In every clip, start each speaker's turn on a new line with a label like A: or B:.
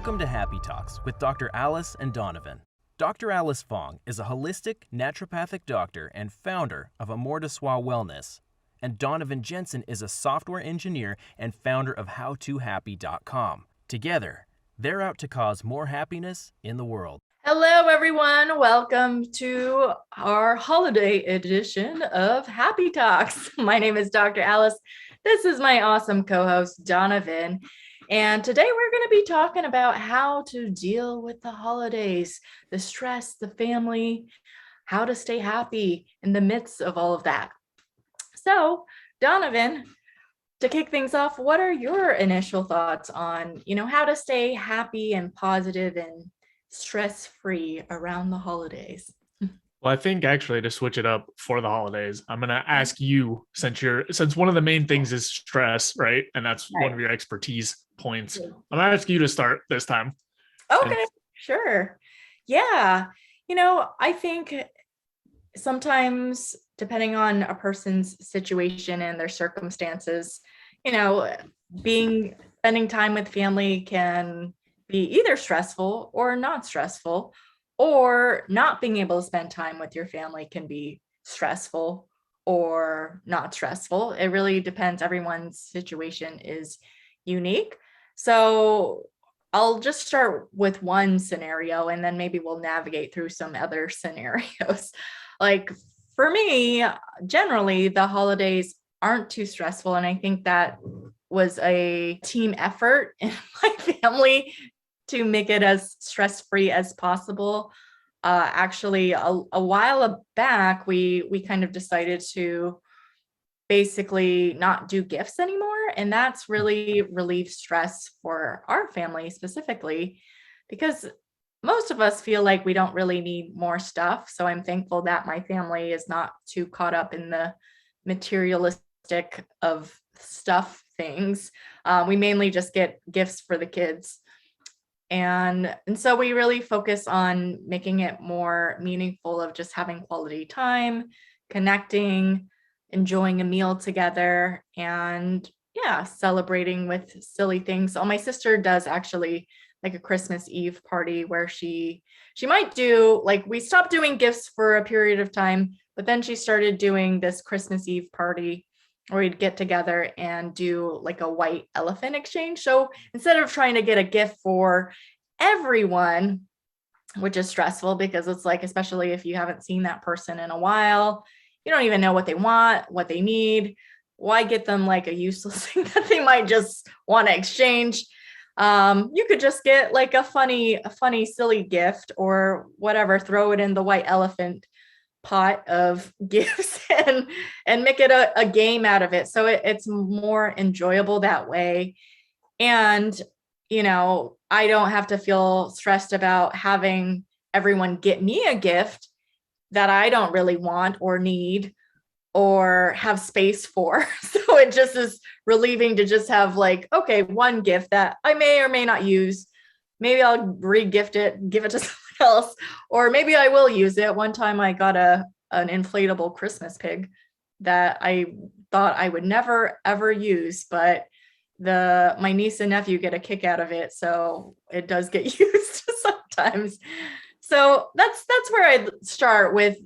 A: Welcome to Happy Talks with Dr. Alice and Donovan. Dr. Alice Fong is a holistic naturopathic doctor and founder of Amor de Soi Wellness. And Donovan Jensen is a software engineer and founder of HowToHappy.com. Together, they're out to cause more happiness in the world.
B: Hello, everyone. Welcome to our holiday edition of Happy Talks. My name is Dr. Alice. This is my awesome co-host, Donovan. And today we're going to be talking about how to deal with the holidays, the stress, the family, how to stay happy in the midst of all of that. So, Donovan, to kick things off, what are your initial thoughts on, how to stay happy and positive and stress-free around the holidays?
C: Well, I think actually to switch it up for the holidays, I'm going to ask you, since one of the main things is stress, right? And that's one of your expertise points. I'm going to ask you to start this time.
B: Okay, sure. Yeah. I think sometimes depending on a person's situation and their circumstances, spending time with family can be either stressful or not stressful. Or not being able to spend time with your family can be stressful or not stressful. It really depends. Everyone's situation is unique. So I'll just start with one scenario and then maybe we'll navigate through some other scenarios. Like for me, generally, the holidays aren't too stressful. And I think that was a team effort in my family to make it as stress-free as possible. Actually, a while back, we kind of decided to basically not do gifts anymore. And that's really relieved stress for our family specifically, because most of us feel like we don't really need more stuff. So I'm thankful that my family is not too caught up in the materialistic of stuff things. We mainly just get gifts for the kids. And so we really focus on making it more meaningful of just having quality time, connecting, enjoying a meal together, and celebrating with silly things. So my sister does actually like a Christmas Eve party where she might do, like, we stopped doing gifts for a period of time, but then she started doing this Christmas Eve party where we'd get together and do like a white elephant exchange. So instead of trying to get a gift for everyone, which is stressful because it's like, especially if you haven't seen that person in a while, you don't even know what they want, what they need. Why get them like a useless thing that they might just want to exchange? You could just get like a funny, silly gift or whatever, throw it in the white elephant pot of gifts and make it a game out of it. So it's more enjoyable that way. And, I don't have to feel stressed about having everyone get me a gift that I don't really want or need or have space for. So it just is relieving to just have like, okay, one gift that I may or may not use. Maybe I'll re-gift it, give it to someone else, or maybe I will use it. One time I got an inflatable Christmas pig that I thought I would never, ever use, but my niece and nephew get a kick out of it. So it does get used sometimes. So that's where I start with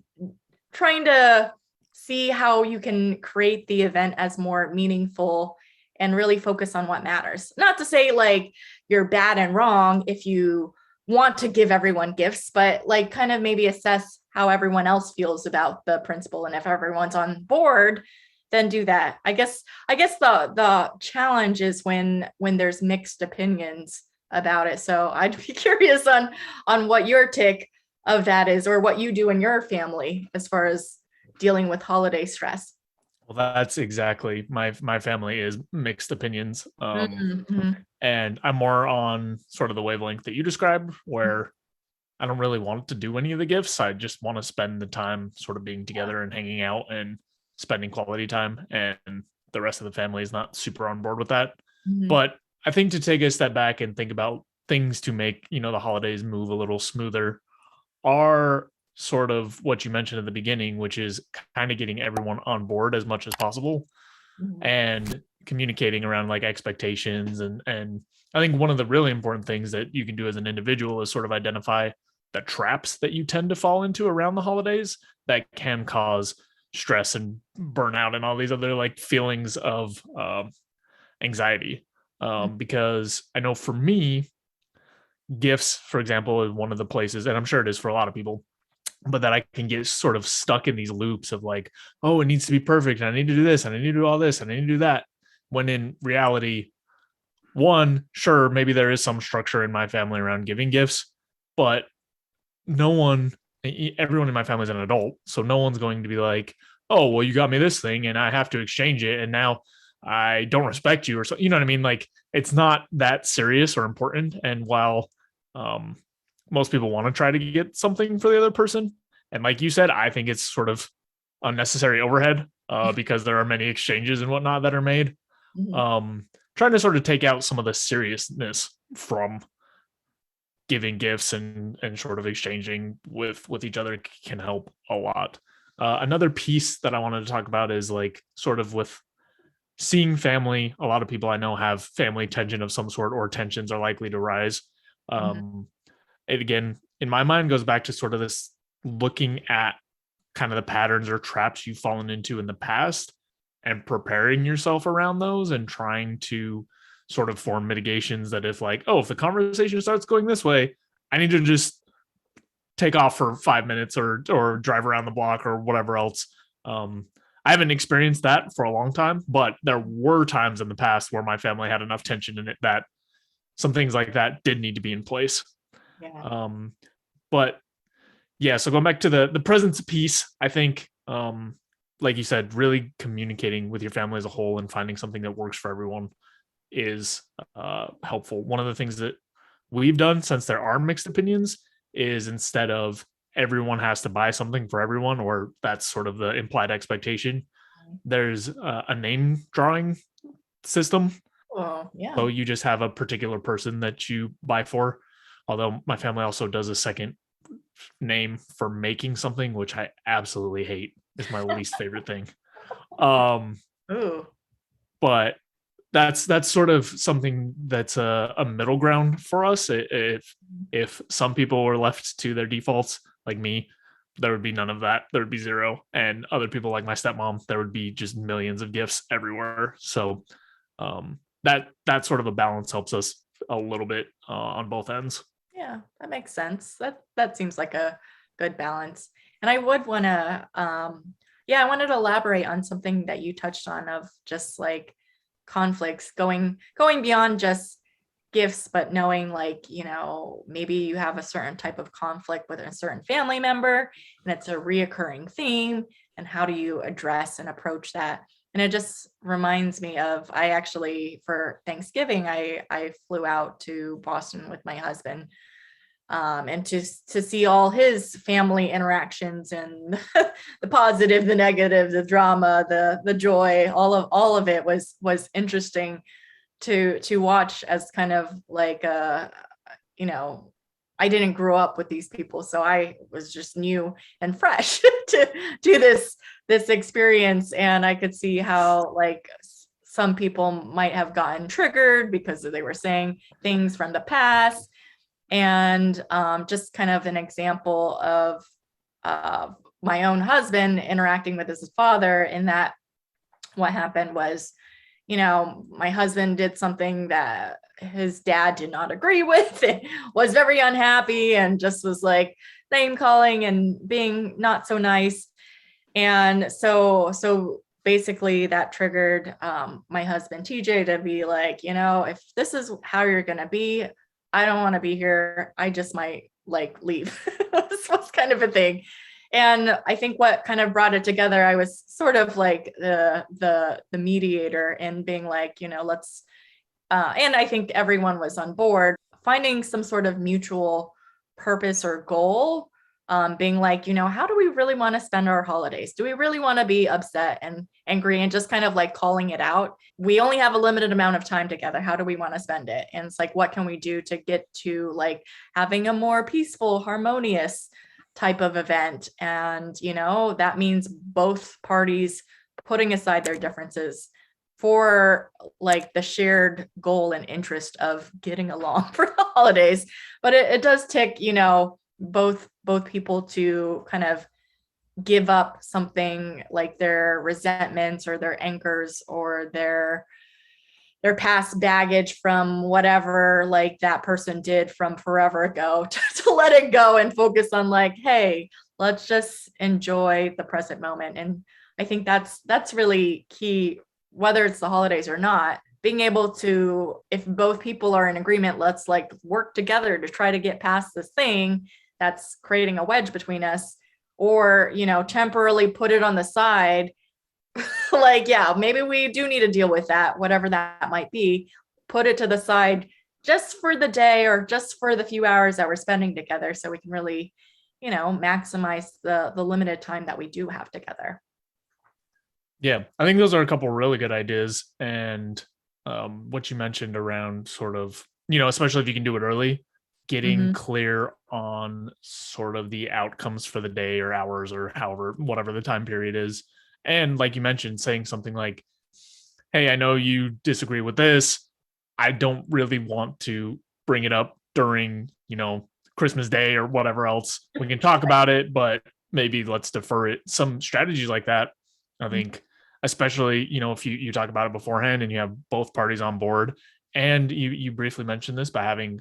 B: trying to see how you can create the event as more meaningful and really focus on what matters. Not to say like you're bad and wrong if you want to give everyone gifts, but like kind of maybe assess how everyone else feels about the principle. And if everyone's on board, then do that. I guess the challenge is when there's mixed opinions about it. So I'd be curious on what your take of that is, or what you do in your family as far as dealing with holiday stress.
C: Well, that's exactly my family is mixed opinions. And I'm more on sort of the wavelength that you described, where I don't really want to do any of the gifts. I just want to spend the time sort of being together and hanging out and spending quality time. And the rest of the family is not super on board with that. But I think to take a step back and think about things to make, the holidays move a little smoother are sort of what you mentioned at the beginning, which is kind of getting everyone on board as much as possible. And communicating around like expectations, and I think one of the really important things that you can do as an individual is sort of identify the traps that you tend to fall into around the holidays that can cause stress and burnout and all these other like feelings of anxiety. Because I know for me, gifts, for example, is one of the places, and I'm sure it is for a lot of people, but that I can get sort of stuck in these loops of like, oh, it needs to be perfect, and I need to do this, and I need to do all this, and I need to do that. When in reality, one, sure, maybe there is some structure in my family around giving gifts, but everyone in my family is an adult, so no one's going to be like, oh, well, you got me this thing and I have to exchange it, and now I don't respect you, or so, you know what I mean? Like, it's not that serious or important. And while most people want to try to get something for the other person, and like you said, I think it's sort of unnecessary overhead because there are many exchanges and whatnot that are made. Trying to sort of take out some of the seriousness from giving gifts and sort of exchanging with each other can help a lot. Another piece that I wanted to talk about is like sort of with seeing family. A lot of people I know have family tension of some sort, or tensions are likely to rise. It again, in my mind, goes back to sort of this looking at kind of the patterns or traps you've fallen into in the past and preparing yourself around those and trying to sort of form mitigations that if like, oh, if the conversation starts going this way, I need to just take off for 5 minutes or drive around the block or whatever else. I haven't experienced that for a long time, but there were times in the past where my family had enough tension in it that some things like that did need to be in place.
B: Yeah.
C: But yeah, so going back to the presence piece, I think, like you said, really communicating with your family as a whole and finding something that works for everyone is helpful. One of the things that we've done, since there are mixed opinions, is instead of everyone has to buy something for everyone, or that's sort of the implied expectation, there's a name drawing system.
B: Oh, yeah.
C: So you just have a particular person that you buy for. Although my family also does a second name for making something, which I absolutely hate. It's my least favorite thing.
B: Ooh.
C: But that's sort of something that's a middle ground for us. If some people were left to their defaults, like me, there would be none of that. There would be zero. And other people like my stepmom, there would be just millions of gifts everywhere. So that sort of a balance helps us a little bit on both ends.
B: Yeah, that makes sense. That seems like a good balance. And I would want to, I wanted to elaborate on something that you touched on of just like conflicts going beyond just gifts, but knowing like, maybe you have a certain type of conflict with a certain family member and it's a reoccurring theme, and how do you address and approach that? And it just reminds me of, I actually, for Thanksgiving, I flew out to Boston with my husband, and to see all his family interactions and the positive, the negative, the drama, the joy, all of it was interesting to watch, as kind of like I didn't grow up with these people, so I was just new and fresh to this experience, and I could see how like some people might have gotten triggered because they were saying things from the past. And just kind of an example of my own husband interacting with his father, in that what happened was, my husband did something that his dad did not agree with, was very unhappy, and just was like name calling and being not so nice. And so basically that triggered my husband TJ to be like, if this is how you're going to be, I don't want to be here. I just might like leave. This was kind of a thing. And I think what kind of brought it together, I was sort of like the mediator, and being like, let's, and I think everyone was on board, finding some sort of mutual purpose or goal, being like, how do we really want to spend our holidays? Do we really want to be upset and angry, and just kind of like calling it out? We only have a limited amount of time together. How do we want to spend it? And it's like, what can we do to get to like having a more peaceful, harmonious type of event? And, that means both parties putting aside their differences, for like the shared goal and interest of getting along for the holidays. But it does take, both people to kind of give up something like their resentments or their anchors or their past baggage from whatever like that person did from forever ago to let it go and focus on like, hey, let's just enjoy the present moment. And I think that's really key, whether it's the holidays or not, being able to, if both people are in agreement, let's like work together to try to get past this thing that's creating a wedge between us, or, temporarily put it on the side. Like, yeah, maybe we do need to deal with that, whatever that might be, put it to the side just for the day or just for the few hours that we're spending together, so we can really, maximize the limited time that we do have together.
C: Yeah, I think those are a couple really good ideas. And what you mentioned around sort of, especially if you can do it early, getting clear on sort of the outcomes for the day or hours or however, whatever the time period is. And like you mentioned, saying something like, hey, I know you disagree with this. I don't really want to bring it up during, Christmas Day or whatever else. We can talk about it, but maybe let's defer it. Some strategies like that, I think, especially, if you talk about it beforehand and you have both parties on board, and you briefly mentioned this by having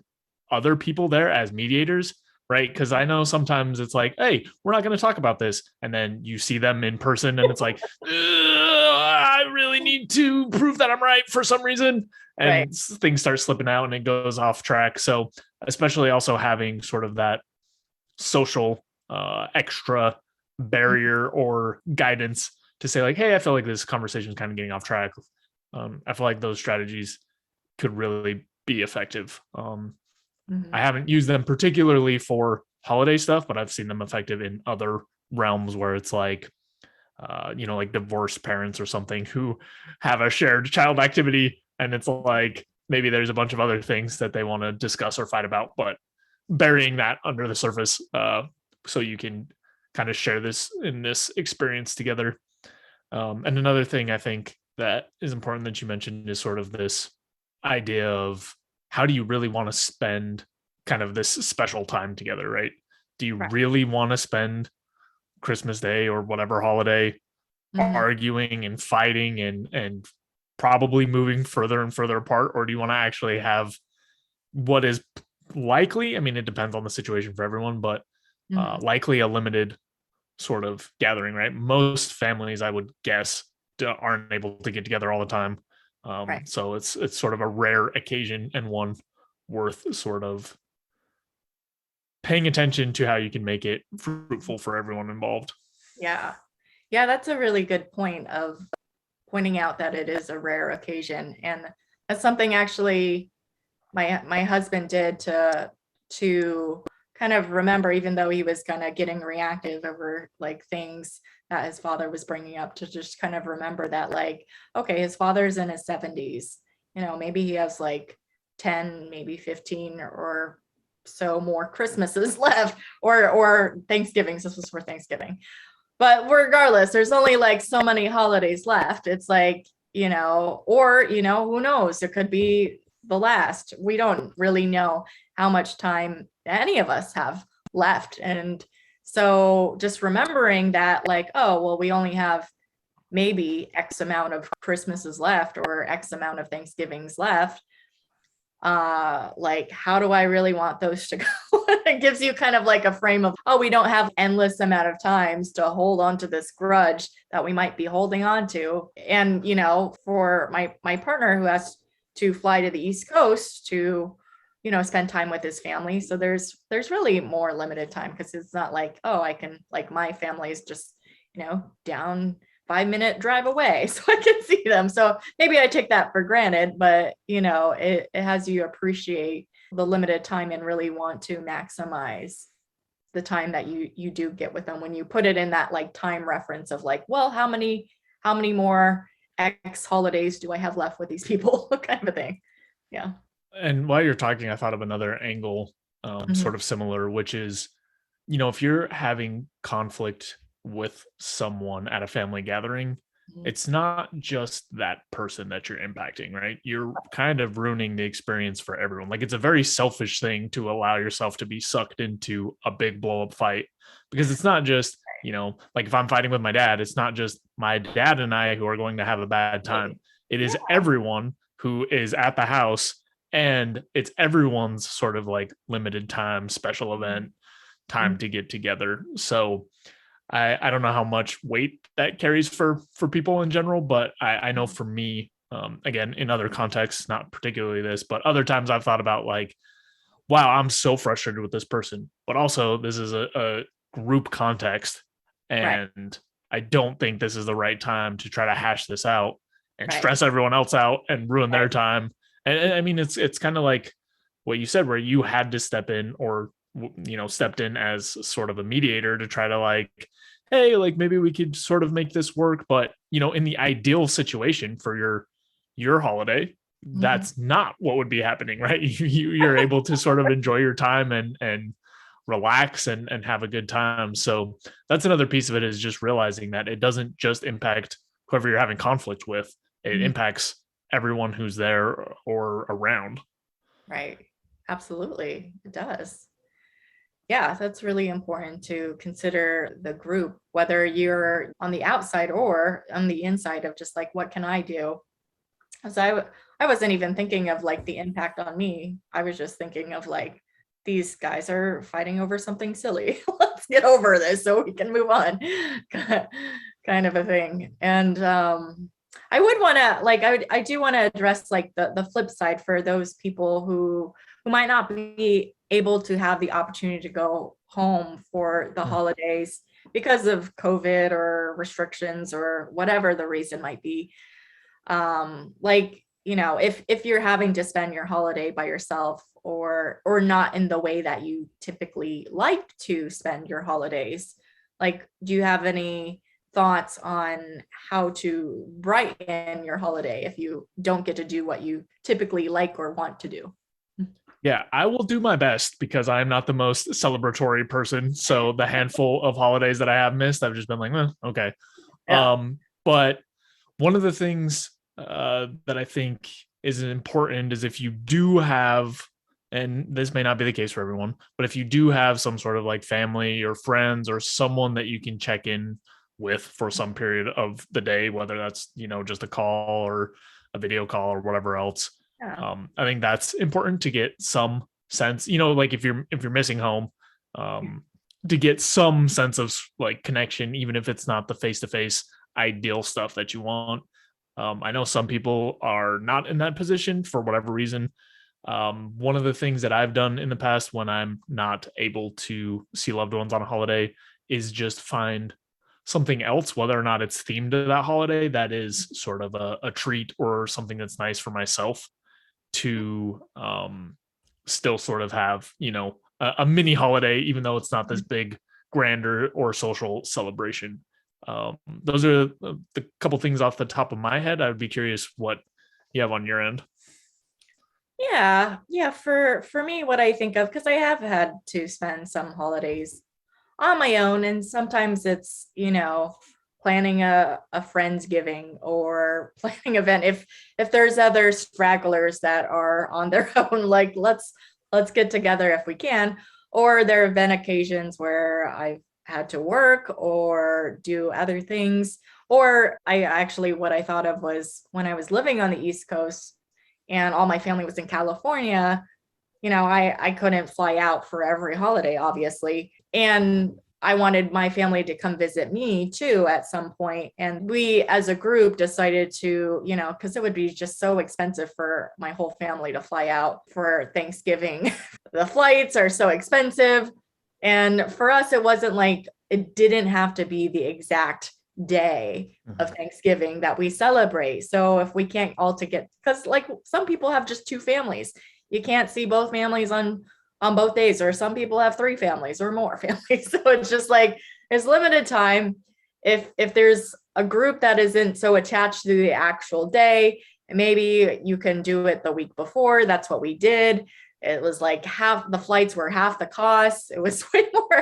C: other people there as mediators, right? Because I know sometimes it's like, hey, we're not going to talk about this, and then you see them in person and it's like, I really need to prove that I'm right for some reason, and things start slipping out and it goes off track. So especially also having sort of that social extra barrier or guidance to say like, hey, I feel like this conversation is kind of getting off track. I feel like those strategies could really be effective. I haven't used them particularly for holiday stuff, but I've seen them effective in other realms where it's like, like divorced parents or something who have a shared child activity. And it's like, maybe there's a bunch of other things that they want to discuss or fight about, but burying that under the surface so you can kind of share this in this experience together. And another thing I think that is important that you mentioned is sort of this idea of how do you really want to spend kind of this special time together, right? Do you really want to spend Christmas Day or whatever holiday arguing and fighting and probably moving further and further apart? Or do you want to actually have what is likely, I mean, it depends on the situation for everyone, but likely a limited sort of gathering, right? Most families, I would guess, aren't able to get together all the time. So it's sort of a rare occasion and one worth sort of paying attention to how you can make it fruitful for everyone involved.
B: Yeah, that's a really good point of pointing out that it is a rare occasion, and that's something actually my husband did to kind of remember, even though he was kind of getting reactive over like things that his father was bringing up, to just kind of remember that like, okay, his father's in his 70s, maybe he has like 10, maybe 15 or so more Christmases left, or Thanksgivings. This was for Thanksgiving. But regardless, there's only like so many holidays left. It's like, or, who knows? It could be the last. We don't really know how much time any of us have left. And so just remembering that like, oh, well, we only have maybe X amount of Christmases left or X amount of Thanksgivings left. Like, how do I really want those to go? It gives you kind of like a frame of, oh, we don't have endless amount of times to hold on to this grudge that we might be holding on to. And, for my partner who has to fly to the East Coast to, spend time with his family. So there's really more limited time, because it's not like, oh, I can, like, my family is just, down 5-minute drive away, so I can see them. So maybe I take that for granted, but it has you appreciate the limited time and really want to maximize the time that you do get with them when you put it in that like time reference of like, well, how many more X holidays do I have left with these people? Kind of a thing. Yeah.
C: And while you're talking, I thought of another angle, sort of similar, which is, if you're having conflict with someone at a family gathering, it's not just that person that you're impacting, right? You're kind of ruining the experience for everyone. Like, it's a very selfish thing to allow yourself to be sucked into a big blow up fight, because it's not just, like if I'm fighting with my dad, it's not just my dad and I who are going to have a bad time. It is everyone who is at the house, and it's everyone's sort of like limited time, special event time to get together. So I don't know how much weight that carries for people in general, but I know for me, again, in other contexts, not particularly this, but other times I've thought about like, wow, I'm so frustrated with this person, but also this is a group context, and I don't think this is the right time to try to hash this out and stress everyone else out and ruin their time. And I mean, it's kind of like what you said, where you had to step in, or stepped in as sort of a mediator to try to like, hey, like maybe we could sort of make this work. But in the ideal situation for your holiday, that's not what would be happening, right? You're able to sort of enjoy your time and relax and have a good time. So that's another piece of it, is just realizing that it doesn't just impact whoever you're having conflict with, it impacts everyone who's there or around.
B: Right. Absolutely. It does. Yeah, that's really important to consider the group, whether you're on the outside or on the inside of just like, what can I do? So I wasn't even thinking of like the impact on me. I was just thinking of like, these guys are fighting over something silly. Let's get over this so we can move on, kind of a thing. And I would want to like, I do want to address like the flip side for those people who might not be able to have the opportunity to go home for the holidays because of COVID or restrictions or whatever the reason might be. Like, if you're having to spend your holiday by yourself or not in the way that you typically like to spend your holidays, like, do you have any thoughts on how to brighten your holiday if you don't get to do what you typically like or want to do?
C: Yeah, I will do my best, because I'm not the most celebratory person. So the handful of holidays that I have missed, I've just been like, okay.
B: Yeah.
C: But one of the things that I think is important is, if you do have, and this may not be the case for everyone, but if you do have some sort of like family or friends or someone that you can check in with for some period of the day, whether that's, just a call or a video call or whatever else.
B: Yeah.
C: I think that's important to get some sense, like if you're missing home, to get some sense of like connection, even if it's not the face-to-face ideal stuff that you want. I know some people are not in that position for whatever reason. One of the things that I've done in the past when I'm not able to see loved ones on a holiday is just find something else, whether or not it's themed to that holiday, that is sort of a treat or something that's nice for myself to still sort of have, a mini holiday, even though it's not this big, grander or social celebration. Those are the couple things off the top of my head. I would be curious what you have on your end.
B: Yeah. For me, what I think of, because I have had to spend some holidays on my own, and sometimes it's, planning a Friendsgiving or planning event. If there's other stragglers that are on their own, like let's get together if we can. Or there have been occasions where I've had to work or do other things. Or what I thought of was when I was living on the East Coast and all my family was in California, I couldn't fly out for every holiday, obviously. And I wanted my family to come visit me too at some point. And we as a group decided to, because it would be just so expensive for my whole family to fly out for Thanksgiving. The flights are so expensive. And for us, it wasn't like, it didn't have to be the exact day of Thanksgiving that we celebrate. So if we can't all together, because like some people have just two families, you can't see both families on both days, or some people have three families or more families. So it's just like, there's limited time. If there's a group that isn't so attached to the actual day, maybe you can do it the week before. That's what we did. It was like the flights were half the cost. It was way more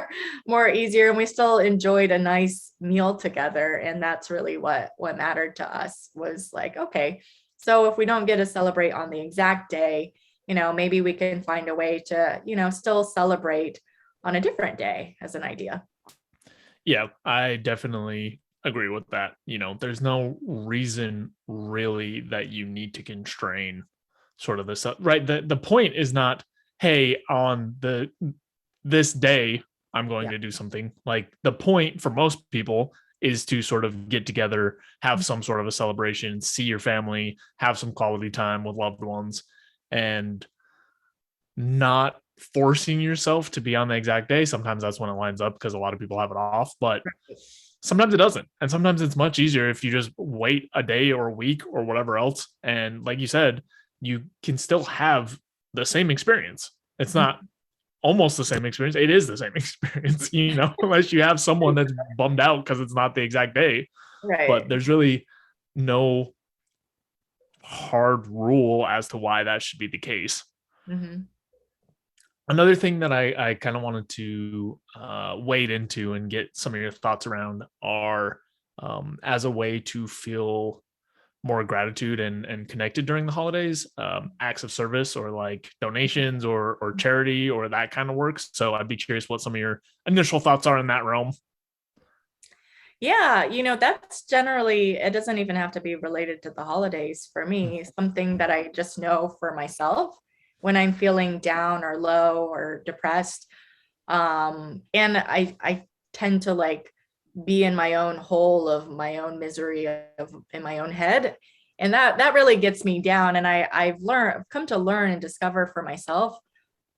B: more easier, and we still enjoyed a nice meal together. And that's really what mattered to us, was like, okay, so if we don't get to celebrate on the exact day, maybe we can find a way to, still celebrate on a different day, as an idea.
C: Yeah, I definitely agree with that. There's no reason really that you need to constrain sort of this, right? The point is not, hey, on this day I'm going to do something. Like, the point for most people is to sort of get together, have some sort of a celebration, see your family, have some quality time with loved ones, and not forcing yourself to be on the exact day. Sometimes that's when it lines up because a lot of people have it off, but sometimes it doesn't. And sometimes it's much easier if you just wait a day or a week or whatever else. And like you said, you can still have the same experience. It's not almost the same experience. It is the same experience, unless you have someone that's bummed out because it's not the exact day.
B: Right.
C: But there's really no hard rule as to why that should be the case.
B: Mm-hmm.
C: Another thing that I kind of wanted to wade into and get some of your thoughts around are, as a way to feel more gratitude and connected during the holidays, acts of service, or like donations or charity or that kind of works. So I'd be curious what some of your initial thoughts are in that realm.
B: Yeah, that's generally, it doesn't even have to be related to the holidays for me. Something that I just know for myself when I'm feeling down or low or depressed. And I tend to like be in my own hole of my own misery in my own head. And that really gets me down. And I've come to learn and discover for myself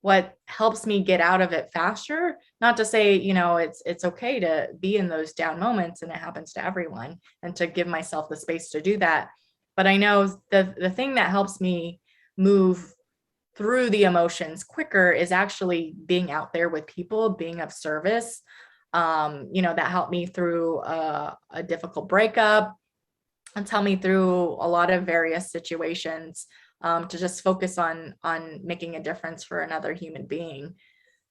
B: what helps me get out of it faster. Not to say, it's okay to be in those down moments, and it happens to everyone, and to give myself the space to do that. But I know the thing that helps me move through the emotions quicker is actually being out there with people, being of service. That helped me through a difficult breakup. It's helped me through a lot of various situations, to just focus on making a difference for another human being.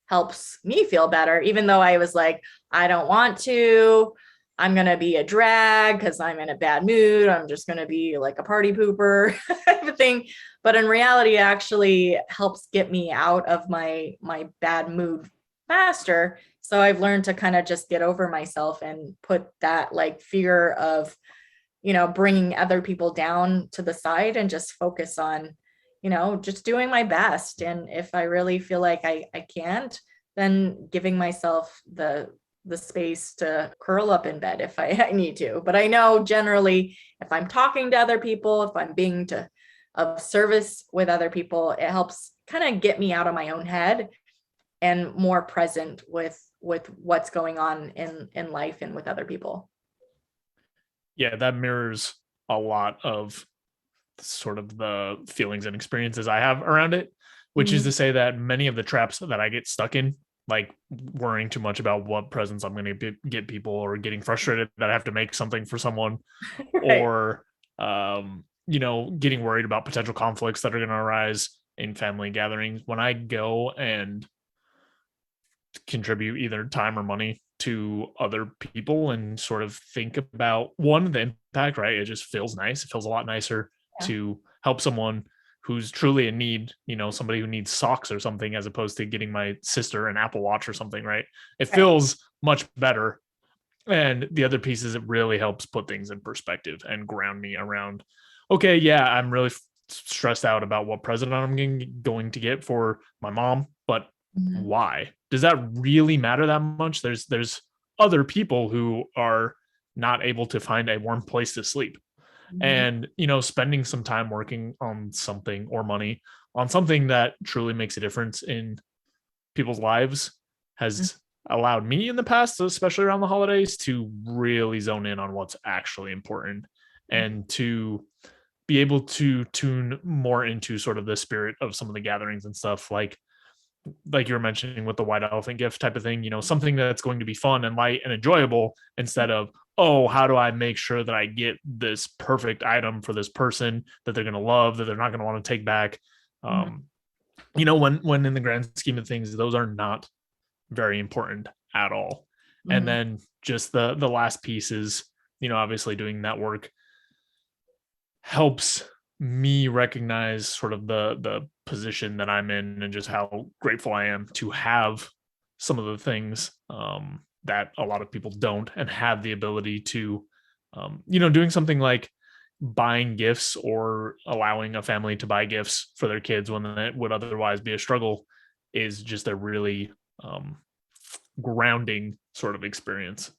B: Helps me feel better, even though I was like, I don't want to. I'm going to be a drag because I'm in a bad mood. I'm just going to be like a party pooper type of thing. But in reality, it actually helps get me out of my bad mood faster. So I've learned to kind of just get over myself and put that like fear of, bringing other people down to the side, and just focus on, just doing my best. And if I really feel like I can't, then giving myself the space to curl up in bed if I need to. But I know generally, if I'm talking to other people, if I'm being of service with other people, it helps kind of get me out of my own head and more present with what's going on in life and with other people.
C: Yeah, that mirrors a lot of sort of the feelings and experiences I have around it, which is to say that many of the traps that I get stuck in, like worrying too much about what presents I'm going to get people, or getting frustrated that I have to make something for someone,
B: Right.
C: or getting worried about potential conflicts that are going to arise in family gatherings. When I go and contribute either time or money to other people and sort of think about, one, the impact, right? It just feels nice. It feels a lot nicer to help someone who's truly in need, somebody who needs socks or something, as opposed to getting my sister an Apple Watch or something, right? It feels much better. And the other piece is, it really helps put things in perspective and ground me around, okay, yeah, I'm really stressed out about what present I'm going to get for my mom, but why? Does that really matter that much? There's other people who are not able to find a warm place to sleep. And, spending some time working on something, or money on something that truly makes a difference in people's lives, has allowed me in the past, especially around the holidays, to really zone in on what's actually important, and to be able to tune more into sort of the spirit of some of the gatherings and stuff, like you were mentioning with the white elephant gift type of thing, something that's going to be fun and light and enjoyable, instead of, oh, how do I make sure that I get this perfect item for this person that they're going to love, that they're not going to want to take back. When in the grand scheme of things, those are not very important at all.
B: Mhm.
C: And then just the last piece is, obviously doing that work helps me recognize sort of the position that I'm in and just how grateful I am to have some of the things that a lot of people don't, and have the ability to, doing something like buying gifts or allowing a family to buy gifts for their kids when it would otherwise be a struggle is just a really grounding sort of experience.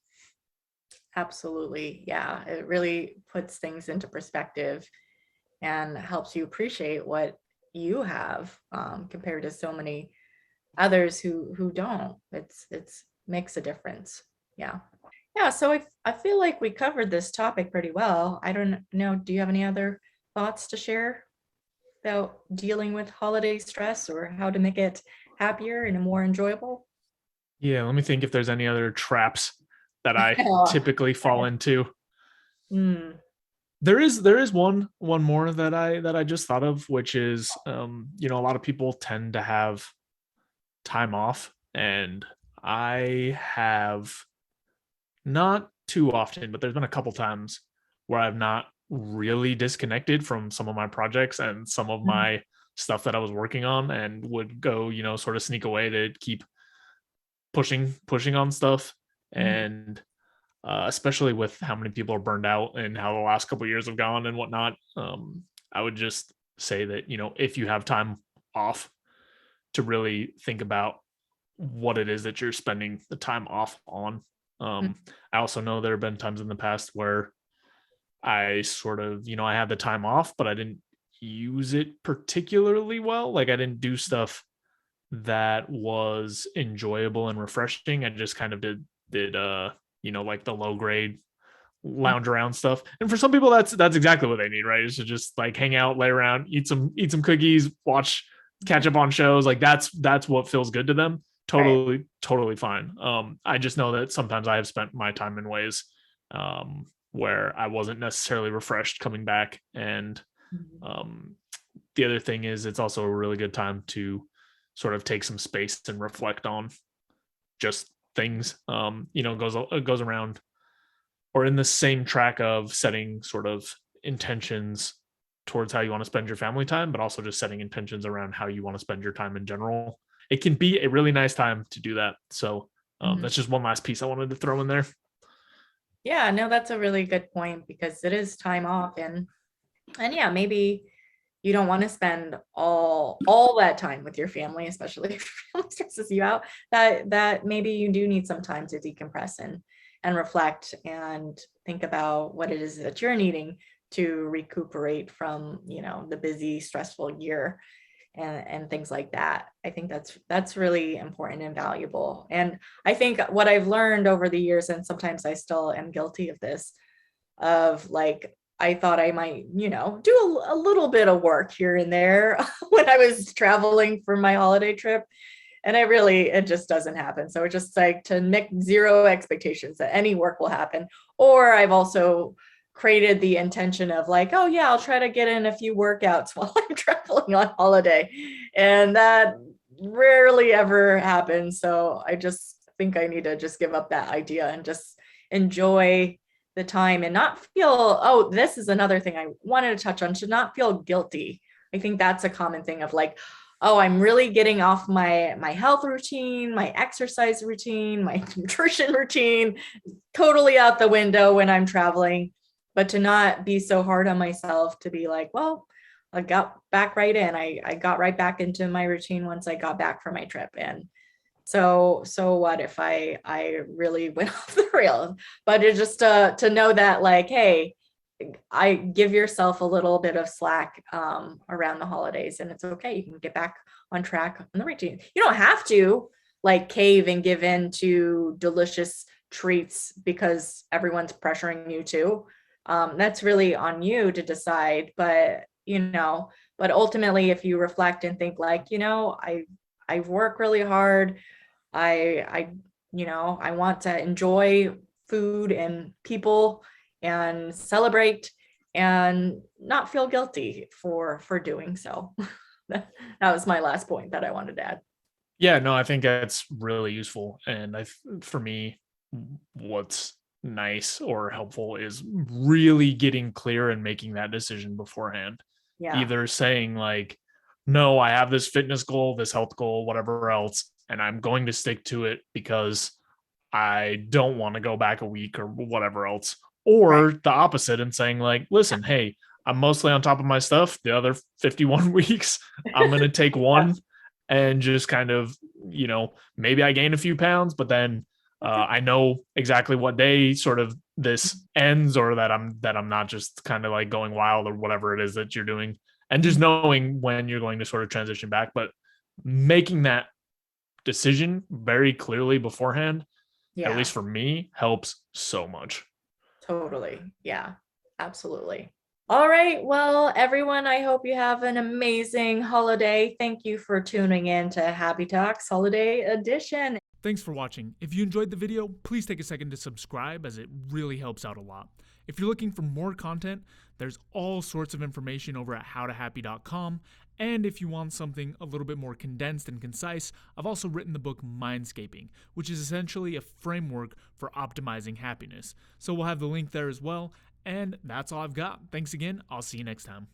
B: Absolutely. Yeah. It really puts things into perspective and helps you appreciate what you have, compared to so many others who don't. It's makes a difference. Yeah. Yeah. So I feel like we covered this topic pretty well. I don't know. Do you have any other thoughts to share about dealing with holiday stress or how to make it happier and more enjoyable?
C: Yeah, let me think if there's any other traps that I
B: Oh,
C: typically fall into.
B: mm,
C: There is one more that I just thought of, which is, a lot of people tend to have time off, and I have not too often, but there's been a couple times where I've not really disconnected from some of my projects and some of
B: mm,
C: my stuff that I was working on, and would go, sort of sneak away to keep pushing on stuff.
B: mhm.
C: And especially with how many people are burned out and how the last couple of years have gone and whatnot, I would just say that, if you have time off, to really think about what it is that you're spending the time off on.
B: Mm,
C: I also know there have been times in the past where I sort of, I had the time off, but I didn't use it particularly well. Like, I didn't do stuff that was enjoyable and refreshing. I just kind of did like the low grade
B: mm,
C: lounge around stuff. And for some people that's exactly what they need, right? Is to just like hang out, lay around, eat some cookies, catch up on shows. Like that's what feels good to them.
B: right.
C: Totally fine. I just know that sometimes I have spent my time in ways where I wasn't necessarily refreshed coming back. And
B: Mhm.
C: um the other thing is, it's also a really good time to sort of take some space and reflect on just things. Goes around, or in the same track of setting sort of intentions towards how you want to spend your family time, but also just setting intentions around how you want to spend your time in general. It can be a really nice time to do that. So
B: Mhm.
C: that's just one last piece I wanted to throw in there.
B: Yeah, no, that's a really good point because it is time off, and yeah, maybe you don't want to spend all that time with your family, especially if your family stresses you out. That maybe you do need some time to decompress and reflect and think about what it is that you're needing to recuperate from, the busy, stressful year and things like that. I think that's really important and valuable. And I think what I've learned over the years, and sometimes I still am guilty of this, of like I thought I might, do a little bit of work here and there when I was traveling for my holiday trip. And it just doesn't happen. So it's just like to make zero expectations that any work will happen. Or I've also created the intention of like, oh yeah, I'll try to get in a few workouts while I'm traveling on holiday. And that rarely ever happens. So I just think I need to just give up that idea and just enjoy the time and not feel, oh, this is another thing I wanted to touch on, to not feel guilty. I think that's a common thing of like, oh, I'm really getting off my health routine, my exercise routine, my nutrition routine, totally out the window when I'm traveling. But to not be so hard on myself, to be like, well, I got back right in. I got right back into my routine once I got back from my trip. And so what if I really went off the rails? But it's just to know that like, hey, I give yourself a little bit of slack around the holidays, and it's okay. You can get back on track on the routine. You don't have to like cave and give in to delicious treats because everyone's pressuring you to. That's really on you to decide. But ultimately, if you reflect and think like, I work really hard. I want to enjoy food and people and celebrate and not feel guilty for doing so. That was my last point that I wanted to add.
C: Yeah, no, I think that's really useful. And for me, what's nice or helpful is really getting clear and making that decision beforehand.
B: Yeah.
C: Either saying like, no, I have this fitness goal, this health goal, whatever else, and I'm going to stick to it because I don't want to go back a week or whatever else.
B: Right.
C: Or the opposite and saying like, listen, hey, I'm mostly on top of my stuff. The other 51 weeks, I'm going to take
B: Yeah.
C: one and just kind of, maybe I gain a few pounds, but then
B: Okay.
C: I know exactly what day sort of this ends, or that I'm not just kind of like going wild or whatever it is that you're doing, and just
B: Mhm.
C: knowing when you're going to sort of transition back, but making that decision very clearly beforehand, at
B: Yeah,
C: least for me, helps so much.
B: totally. Yeah, absolutely. All right. Well, everyone, I hope you have an amazing holiday. Thank you for tuning in to Happy Talks Holiday Edition.
D: Thanks for watching. If you enjoyed the video, please take a second to subscribe as it really helps out a lot. If you're looking for more content, there's all sorts of information over at howtohappy.com. And if you want something a little bit more condensed and concise, I've also written the book Mindscaping, which is essentially a framework for optimizing happiness. So we'll have the link there as well. And that's all I've got. Thanks again. I'll see you next time.